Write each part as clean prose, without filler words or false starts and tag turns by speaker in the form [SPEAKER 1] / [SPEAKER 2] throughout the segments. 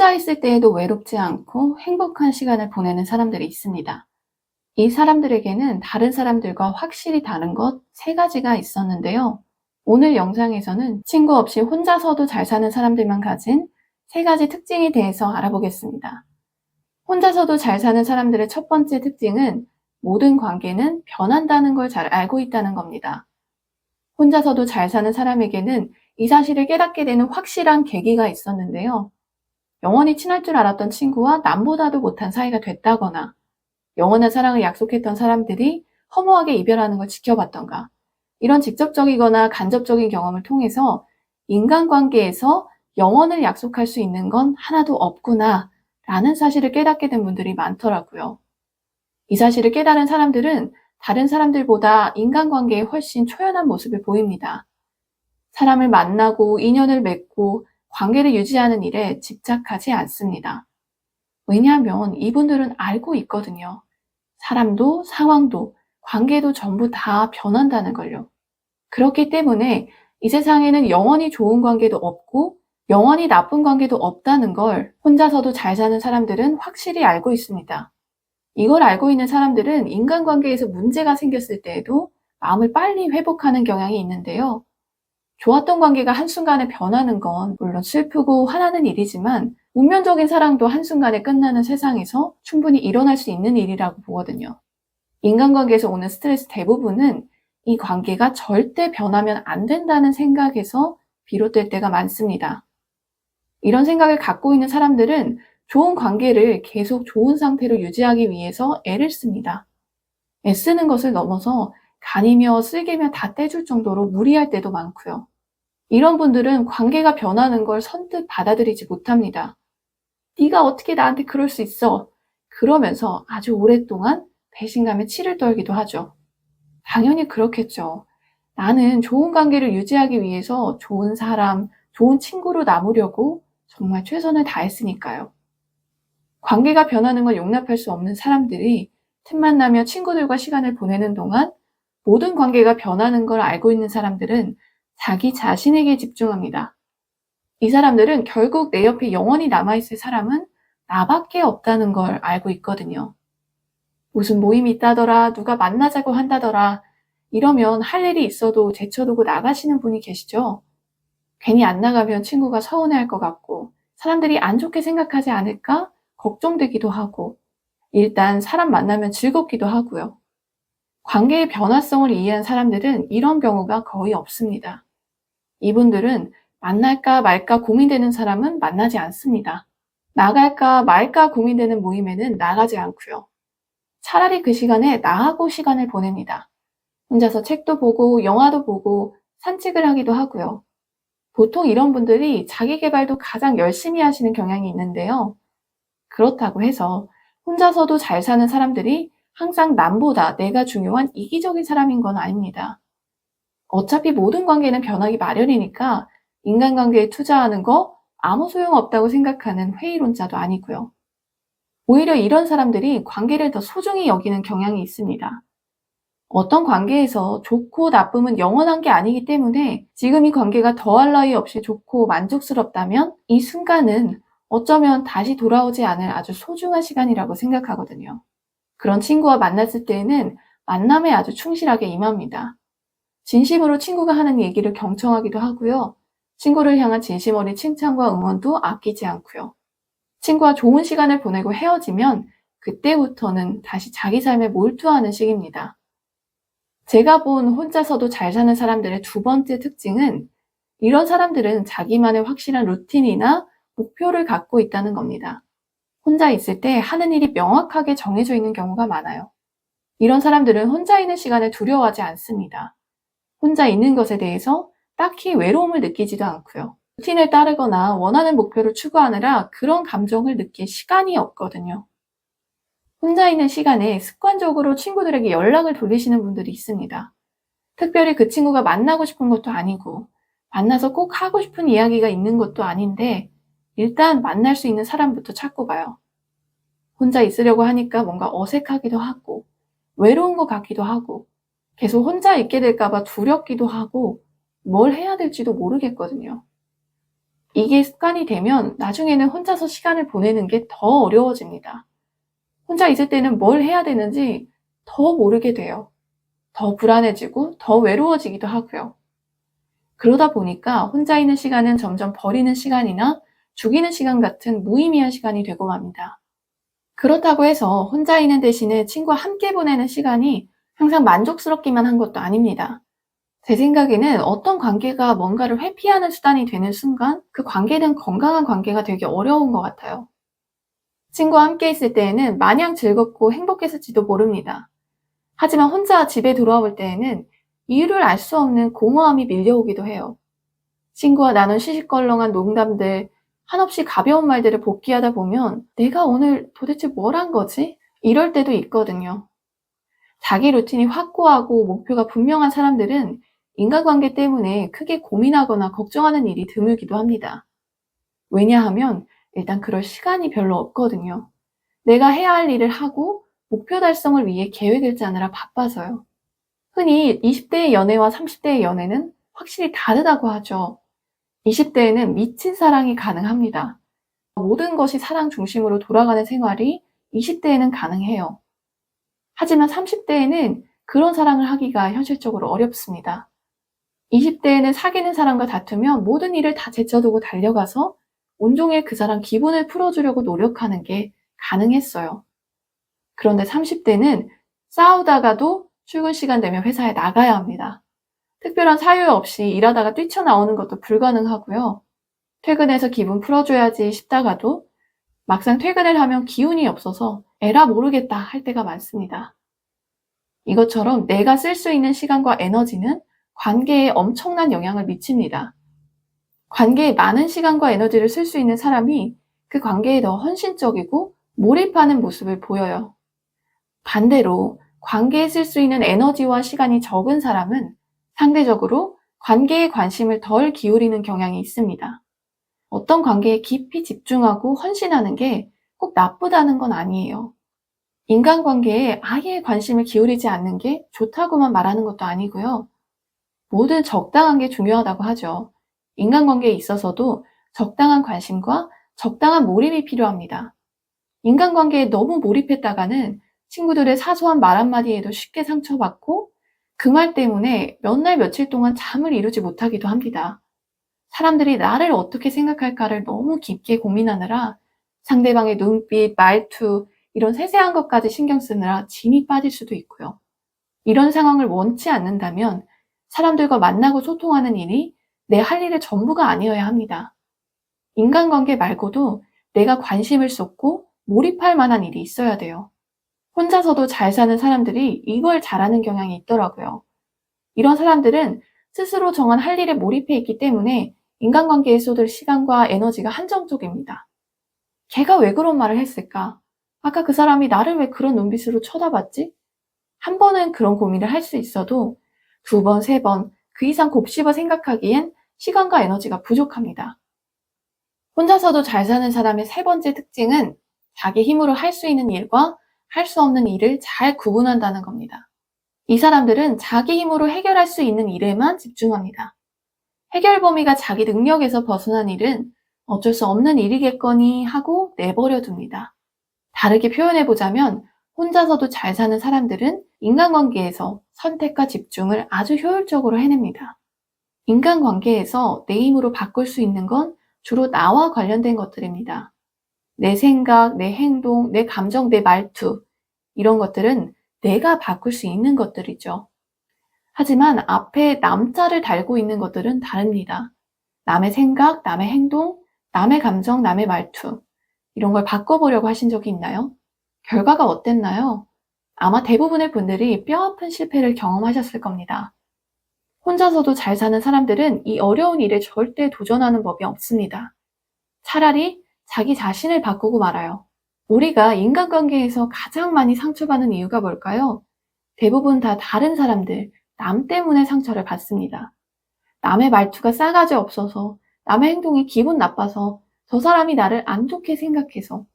[SPEAKER 1] 혼자 있을 때에도 외롭지 않고 행복한 시간을 보내는 사람들이 있습니다. 이 사람들에게는 다른 사람들과 확실히 다른 것 세 가지가 있었는데요. 오늘 영상에서는 친구 없이 혼자서도 잘 사는 사람들만 가진 세 가지 특징에 대해서 알아보겠습니다. 혼자서도 잘 사는 사람들의 첫 번째 특징은 모든 관계는 변한다는 걸 잘 알고 있다는 겁니다. 혼자서도 잘 사는 사람에게는 이 사실을 깨닫게 되는 확실한 계기가 있었는데요. 영원히 친할 줄 알았던 친구와 남보다도 못한 사이가 됐다거나, 영원한 사랑을 약속했던 사람들이 허무하게 이별하는 걸 지켜봤던가, 이런 직접적이거나 간접적인 경험을 통해서 인간관계에서 영원을 약속할 수 있는 건 하나도 없구나 라는 사실을 깨닫게 된 분들이 많더라고요. 이 사실을 깨달은 사람들은 다른 사람들보다 인간관계에 훨씬 초연한 모습을 보입니다. 사람을 만나고 인연을 맺고 관계를 유지하는 일에 집착하지 않습니다. 왜냐하면 이분들은 알고 있거든요. 사람도 상황도 관계도 전부 다 변한다는 걸요. 그렇기 때문에 이 세상에는 영원히 좋은 관계도 없고 영원히 나쁜 관계도 없다는 걸 혼자서도 잘 사는 사람들은 확실히 알고 있습니다. 이걸 알고 있는 사람들은 인간관계에서 문제가 생겼을 때에도 마음을 빨리 회복하는 경향이 있는데요. 좋았던 관계가 한순간에 변하는 건 물론 슬프고 화나는 일이지만 운명적인 사랑도 한순간에 끝나는 세상에서 충분히 일어날 수 있는 일이라고 보거든요. 인간관계에서 오는 스트레스 대부분은 이 관계가 절대 변하면 안 된다는 생각에서 비롯될 때가 많습니다. 이런 생각을 갖고 있는 사람들은 좋은 관계를 계속 좋은 상태로 유지하기 위해서 애를 씁니다. 애쓰는 것을 넘어서 간이며 쓸개며 다 떼줄 정도로 무리할 때도 많고요. 이런 분들은 관계가 변하는 걸 선뜻 받아들이지 못합니다. 네가 어떻게 나한테 그럴 수 있어? 그러면서 아주 오랫동안 배신감에 치를 떨기도 하죠. 당연히 그렇겠죠. 나는 좋은 관계를 유지하기 위해서 좋은 사람, 좋은 친구로 남으려고 정말 최선을 다했으니까요. 관계가 변하는 걸 용납할 수 없는 사람들이 틈만 나며 친구들과 시간을 보내는 동안 모든 관계가 변하는 걸 알고 있는 사람들은 자기 자신에게 집중합니다. 이 사람들은 결국 내 옆에 영원히 남아있을 사람은 나밖에 없다는 걸 알고 있거든요. 무슨 모임이 있다더라, 누가 만나자고 한다더라, 이러면 할 일이 있어도 제쳐두고 나가시는 분이 계시죠? 괜히 안 나가면 친구가 서운해할 것 같고, 사람들이 안 좋게 생각하지 않을까 걱정되기도 하고, 일단 사람 만나면 즐겁기도 하고요. 관계의 변화성을 이해한 사람들은 이런 경우가 거의 없습니다. 이분들은 만날까 말까 고민되는 사람은 만나지 않습니다. 나갈까 말까 고민되는 모임에는 나가지 않고요. 차라리 그 시간에 나하고 시간을 보냅니다. 혼자서 책도 보고 영화도 보고 산책을 하기도 하고요. 보통 이런 분들이 자기 개발도 가장 열심히 하시는 경향이 있는데요. 그렇다고 해서 혼자서도 잘 사는 사람들이 항상 남보다 내가 중요한 이기적인 사람인 건 아닙니다. 어차피 모든 관계는 변하기 마련이니까 인간관계에 투자하는 거 아무 소용없다고 생각하는 회의론자도 아니고요. 오히려 이런 사람들이 관계를 더 소중히 여기는 경향이 있습니다. 어떤 관계에서 좋고 나쁨은 영원한 게 아니기 때문에 지금 이 관계가 더할 나위 없이 좋고 만족스럽다면 이 순간은 어쩌면 다시 돌아오지 않을 아주 소중한 시간이라고 생각하거든요. 그런 친구와 만났을 때에는 만남에 아주 충실하게 임합니다. 진심으로 친구가 하는 얘기를 경청하기도 하고요. 친구를 향한 진심 어린 칭찬과 응원도 아끼지 않고요. 친구와 좋은 시간을 보내고 헤어지면 그때부터는 다시 자기 삶에 몰두하는 시기입니다. 제가 본 혼자서도 잘 사는 사람들의 두 번째 특징은 이런 사람들은 자기만의 확실한 루틴이나 목표를 갖고 있다는 겁니다. 혼자 있을 때 하는 일이 명확하게 정해져 있는 경우가 많아요. 이런 사람들은 혼자 있는 시간을 두려워하지 않습니다. 혼자 있는 것에 대해서 딱히 외로움을 느끼지도 않고요. 루틴을 따르거나 원하는 목표를 추구하느라 그런 감정을 느낄 시간이 없거든요. 혼자 있는 시간에 습관적으로 친구들에게 연락을 돌리시는 분들이 있습니다. 특별히 그 친구가 만나고 싶은 것도 아니고 만나서 꼭 하고 싶은 이야기가 있는 것도 아닌데 일단 만날 수 있는 사람부터 찾고 봐요. 혼자 있으려고 하니까 뭔가 어색하기도 하고 외로운 것 같기도 하고 계속 혼자 있게 될까 봐 두렵기도 하고 뭘 해야 될지도 모르겠거든요. 이게 습관이 되면 나중에는 혼자서 시간을 보내는 게 더 어려워집니다. 혼자 있을 때는 뭘 해야 되는지 더 모르게 돼요. 더 불안해지고 더 외로워지기도 하고요. 그러다 보니까 혼자 있는 시간은 점점 버리는 시간이나 죽이는 시간 같은 무의미한 시간이 되고 맙니다. 그렇다고 해서 혼자 있는 대신에 친구와 함께 보내는 시간이 항상 만족스럽기만 한 것도 아닙니다. 제 생각에는 어떤 관계가 뭔가를 회피하는 수단이 되는 순간 그 관계는 건강한 관계가 되기 어려운 것 같아요. 친구와 함께 있을 때에는 마냥 즐겁고 행복했을지도 모릅니다. 하지만 혼자 집에 돌아와 볼 때에는 이유를 알 수 없는 공허함이 밀려오기도 해요. 친구와 나눈 시시껄렁한 농담들, 한없이 가벼운 말들을 복기하다 보면 내가 오늘 도대체 뭘 한 거지? 이럴 때도 있거든요. 자기 루틴이 확고하고 목표가 분명한 사람들은 인간관계 때문에 크게 고민하거나 걱정하는 일이 드물기도 합니다. 왜냐하면 일단 그럴 시간이 별로 없거든요. 내가 해야 할 일을 하고 목표 달성을 위해 계획을 짜느라 바빠서요. 흔히 20대의 연애와 30대의 연애는 확실히 다르다고 하죠. 20대에는 미친 사랑이 가능합니다. 모든 것이 사랑 중심으로 돌아가는 생활이 20대에는 가능해요. 하지만 30대에는 그런 사랑을 하기가 현실적으로 어렵습니다. 20대에는 사귀는 사람과 다투면 모든 일을 다 제쳐두고 달려가서 온종일 그 사람 기분을 풀어주려고 노력하는 게 가능했어요. 그런데 30대는 싸우다가도 출근 시간 되면 회사에 나가야 합니다. 특별한 사유 없이 일하다가 뛰쳐나오는 것도 불가능하고요. 퇴근해서 기분 풀어줘야지 싶다가도 막상 퇴근을 하면 기운이 없어서 에라 모르겠다 할 때가 많습니다. 이것처럼 내가 쓸 수 있는 시간과 에너지는 관계에 엄청난 영향을 미칩니다. 관계에 많은 시간과 에너지를 쓸 수 있는 사람이 그 관계에 더 헌신적이고 몰입하는 모습을 보여요. 반대로 관계에 쓸 수 있는 에너지와 시간이 적은 사람은 상대적으로 관계에 관심을 덜 기울이는 경향이 있습니다. 어떤 관계에 깊이 집중하고 헌신하는 게 꼭 나쁘다는 건 아니에요. 인간관계에 아예 관심을 기울이지 않는 게 좋다고만 말하는 것도 아니고요. 뭐든 적당한 게 중요하다고 하죠. 인간관계에 있어서도 적당한 관심과 적당한 몰입이 필요합니다. 인간관계에 너무 몰입했다가는 친구들의 사소한 말 한마디에도 쉽게 상처받고 그 말 때문에 몇 날 며칠 동안 잠을 이루지 못하기도 합니다. 사람들이 나를 어떻게 생각할까를 너무 깊게 고민하느라 상대방의 눈빛, 말투, 이런 세세한 것까지 신경 쓰느라 진이 빠질 수도 있고요. 이런 상황을 원치 않는다면 사람들과 만나고 소통하는 일이 내 할 일의 전부가 아니어야 합니다. 인간관계 말고도 내가 관심을 쏟고 몰입할 만한 일이 있어야 돼요. 혼자서도 잘 사는 사람들이 이걸 잘하는 경향이 있더라고요. 이런 사람들은 스스로 정한 할 일에 몰입해 있기 때문에 인간관계에 쏟을 시간과 에너지가 한정적입니다. 걔가 왜 그런 말을 했을까? 아까 그 사람이 나를 왜 그런 눈빛으로 쳐다봤지? 한 번은 그런 고민을 할 수 있어도 두 번, 세 번, 그 이상 곱씹어 생각하기엔 시간과 에너지가 부족합니다. 혼자서도 잘 사는 사람의 세 번째 특징은 자기 힘으로 할 수 있는 일과 할 수 없는 일을 잘 구분한다는 겁니다. 이 사람들은 자기 힘으로 해결할 수 있는 일에만 집중합니다. 해결 범위가 자기 능력에서 벗어난 일은 어쩔 수 없는 일이겠거니 하고 내버려 둡니다. 다르게 표현해보자면 혼자서도 잘 사는 사람들은 인간관계에서 선택과 집중을 아주 효율적으로 해냅니다. 인간관계에서 내 힘으로 바꿀 수 있는 건 주로 나와 관련된 것들입니다. 내 생각, 내 행동, 내 감정, 내 말투, 이런 것들은 내가 바꿀 수 있는 것들이죠. 하지만 앞에 남자를 달고 있는 것들은 다릅니다. 남의 생각, 남의 행동, 남의 감정, 남의 말투, 이런 걸 바꿔보려고 하신 적이 있나요? 결과가 어땠나요? 아마 대부분의 분들이 뼈아픈 실패를 경험하셨을 겁니다. 혼자서도 잘 사는 사람들은 이 어려운 일에 절대 도전하는 법이 없습니다. 차라리 자기 자신을 바꾸고 말아요. 우리가 인간관계에서 가장 많이 상처받는 이유가 뭘까요? 대부분 다 다른 사람들, 남 때문에 상처를 받습니다. 남의 말투가 싸가지 없어서, 남의 행동이 기분 나빠서, 저 사람이 나를 안 좋게 생각해서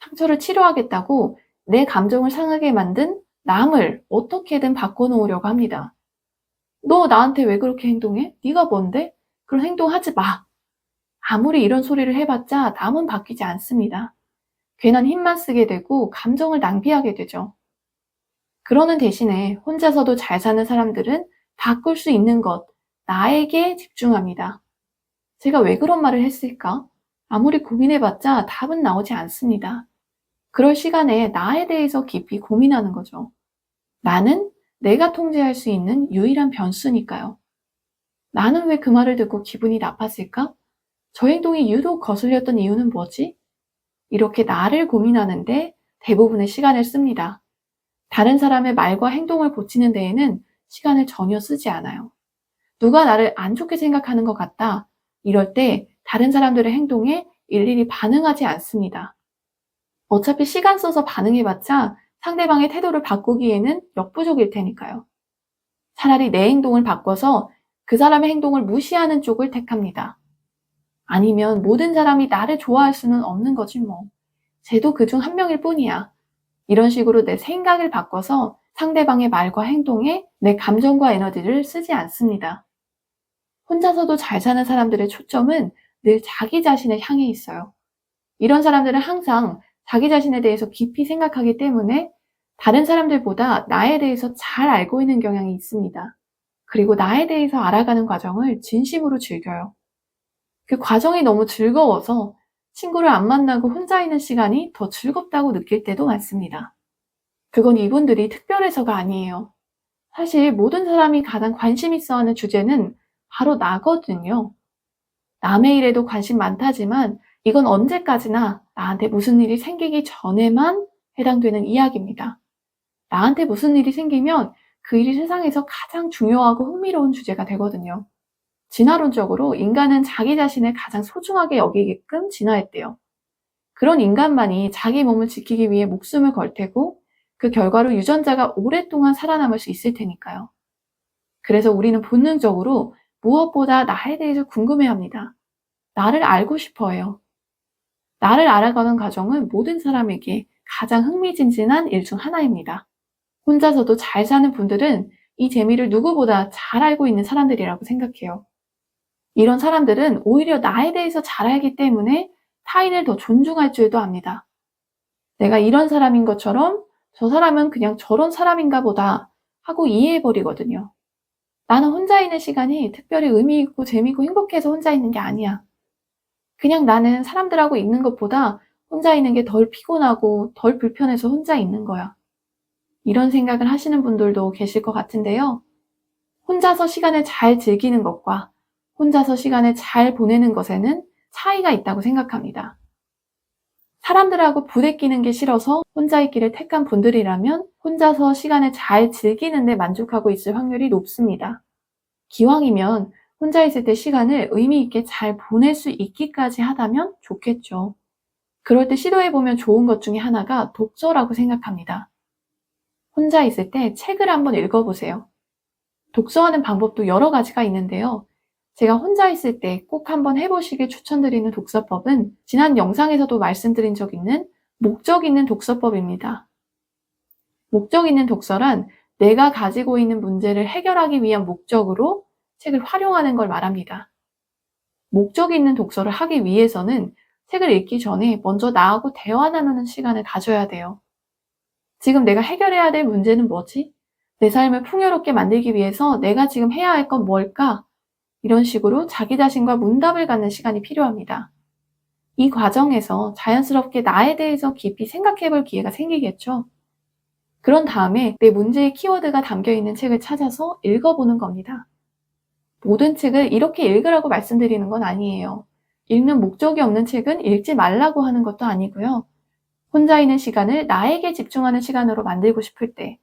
[SPEAKER 1] 상처를 치료하겠다고 내 감정을 상하게 만든 남을 어떻게든 바꿔놓으려고 합니다. 너 나한테 왜 그렇게 행동해? 네가 뭔데? 그런 행동하지 마. 아무리 이런 소리를 해봤자 남은 바뀌지 않습니다. 괜한 힘만 쓰게 되고 감정을 낭비하게 되죠. 그러는 대신에 혼자서도 잘 사는 사람들은 바꿀 수 있는 것, 나에게 집중합니다. 제가 왜 그런 말을 했을까? 아무리 고민해봤자 답은 나오지 않습니다. 그럴 시간에 나에 대해서 깊이 고민하는 거죠. 나는 내가 통제할 수 있는 유일한 변수니까요. 나는 왜 그 말을 듣고 기분이 나빴을까? 저 행동이 유독 거슬렸던 이유는 뭐지? 이렇게 나를 고민하는데 대부분의 시간을 씁니다. 다른 사람의 말과 행동을 고치는 데에는 시간을 전혀 쓰지 않아요. 누가 나를 안 좋게 생각하는 것 같다. 이럴 때 다른 사람들의 행동에 일일이 반응하지 않습니다. 어차피 시간 써서 반응해봤자 상대방의 태도를 바꾸기에는 역부족일 테니까요. 차라리 내 행동을 바꿔서 그 사람의 행동을 무시하는 쪽을 택합니다. 아니면 모든 사람이 나를 좋아할 수는 없는 거지 뭐. 쟤도 그중 한 명일 뿐이야. 이런 식으로 내 생각을 바꿔서 상대방의 말과 행동에 내 감정과 에너지를 쓰지 않습니다. 혼자서도 잘 사는 사람들의 초점은 늘 자기 자신을 향해 있어요. 이런 사람들은 항상 자기 자신에 대해서 깊이 생각하기 때문에 다른 사람들보다 나에 대해서 잘 알고 있는 경향이 있습니다. 그리고 나에 대해서 알아가는 과정을 진심으로 즐겨요. 그 과정이 너무 즐거워서 친구를 안 만나고 혼자 있는 시간이 더 즐겁다고 느낄 때도 많습니다. 그건 이분들이 특별해서가 아니에요. 사실 모든 사람이 가장 관심 있어 하는 주제는 바로 나거든요. 남의 일에도 관심 많다지만 이건 언제까지나 나한테 무슨 일이 생기기 전에만 해당되는 이야기입니다. 나한테 무슨 일이 생기면 그 일이 세상에서 가장 중요하고 흥미로운 주제가 되거든요. 진화론적으로 인간은 자기 자신을 가장 소중하게 여기게끔 진화했대요. 그런 인간만이 자기 몸을 지키기 위해 목숨을 걸 테고 그 결과로 유전자가 오랫동안 살아남을 수 있을 테니까요. 그래서 우리는 본능적으로 무엇보다 나에 대해서 궁금해합니다. 나를 알고 싶어 해요. 나를 알아가는 과정은 모든 사람에게 가장 흥미진진한 일 중 하나입니다. 혼자서도 잘 사는 분들은 이 재미를 누구보다 잘 알고 있는 사람들이라고 생각해요. 이런 사람들은 오히려 나에 대해서 잘 알기 때문에 타인을 더 존중할 줄도 압니다. 내가 이런 사람인 것처럼 저 사람은 그냥 저런 사람인가 보다 하고 이해해버리거든요. 나는 혼자 있는 시간이 특별히 의미 있고 재미있고 행복해서 혼자 있는 게 아니야. 그냥 나는 사람들하고 있는 것보다 혼자 있는 게 덜 피곤하고 덜 불편해서 혼자 있는 거야. 이런 생각을 하시는 분들도 계실 것 같은데요. 혼자서 시간을 잘 즐기는 것과 혼자서 시간을 잘 보내는 것에는 차이가 있다고 생각합니다. 사람들하고 부대끼는 게 싫어서 혼자 있기를 택한 분들이라면 혼자서 시간을 잘 즐기는 데 만족하고 있을 확률이 높습니다. 기왕이면 혼자 있을 때 시간을 의미 있게 잘 보낼 수 있기까지 하다면 좋겠죠. 그럴 때 시도해보면 좋은 것 중에 하나가 독서라고 생각합니다. 혼자 있을 때 책을 한번 읽어보세요. 독서하는 방법도 여러 가지가 있는데요. 제가 혼자 있을 때 꼭 한번 해보시길 추천드리는 독서법은 지난 영상에서도 말씀드린 적 있는 목적 있는 독서법입니다. 목적 있는 독서란 내가 가지고 있는 문제를 해결하기 위한 목적으로 책을 활용하는 걸 말합니다. 목적 있는 독서를 하기 위해서는 책을 읽기 전에 먼저 나하고 대화 나누는 시간을 가져야 돼요. 지금 내가 해결해야 될 문제는 뭐지? 내 삶을 풍요롭게 만들기 위해서 내가 지금 해야 할 건 뭘까? 이런 식으로 자기 자신과 문답을 갖는 시간이 필요합니다. 이 과정에서 자연스럽게 나에 대해서 깊이 생각해 볼 기회가 생기겠죠? 그런 다음에 내 문제의 키워드가 담겨 있는 책을 찾아서 읽어보는 겁니다. 모든 책을 이렇게 읽으라고 말씀드리는 건 아니에요. 읽는 목적이 없는 책은 읽지 말라고 하는 것도 아니고요. 혼자 있는 시간을 나에게 집중하는 시간으로 만들고 싶을 때,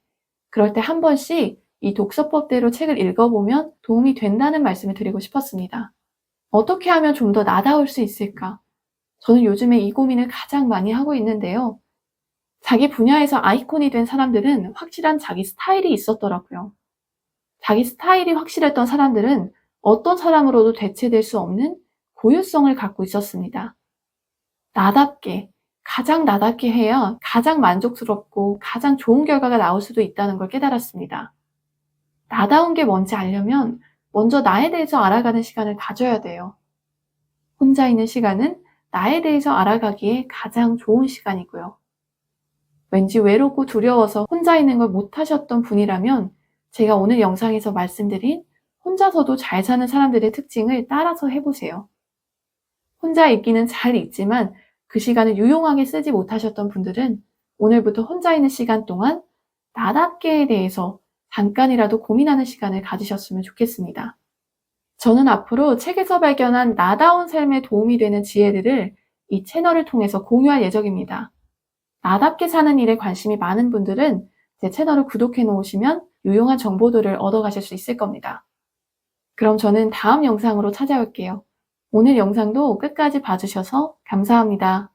[SPEAKER 1] 그럴 때 한 번씩 이 독서법대로 책을 읽어보면 도움이 된다는 말씀을 드리고 싶었습니다. 어떻게 하면 좀 더 나다울 수 있을까? 저는 요즘에 이 고민을 가장 많이 하고 있는데요. 자기 분야에서 아이콘이 된 사람들은 확실한 자기 스타일이 있었더라고요. 자기 스타일이 확실했던 사람들은 어떤 사람으로도 대체될 수 없는 고유성을 갖고 있었습니다. 나답게, 가장 나답게 해야 가장 만족스럽고 가장 좋은 결과가 나올 수도 있다는 걸 깨달았습니다. 나다운 게 뭔지 알려면 먼저 나에 대해서 알아가는 시간을 가져야 돼요. 혼자 있는 시간은 나에 대해서 알아가기에 가장 좋은 시간이고요. 왠지 외롭고 두려워서 혼자 있는 걸 못하셨던 분이라면 제가 오늘 영상에서 말씀드린 혼자서도 잘 사는 사람들의 특징을 따라서 해보세요. 혼자 있기는 잘 있지만 그 시간을 유용하게 쓰지 못하셨던 분들은 오늘부터 혼자 있는 시간 동안 나답게에 대해서 잠깐이라도 고민하는 시간을 가지셨으면 좋겠습니다. 저는 앞으로 책에서 발견한 나다운 삶에 도움이 되는 지혜들을 이 채널을 통해서 공유할 예정입니다. 나답게 사는 일에 관심이 많은 분들은 제 채널을 구독해 놓으시면 유용한 정보들을 얻어가실 수 있을 겁니다. 그럼 저는 다음 영상으로 찾아올게요. 오늘 영상도 끝까지 봐주셔서 감사합니다.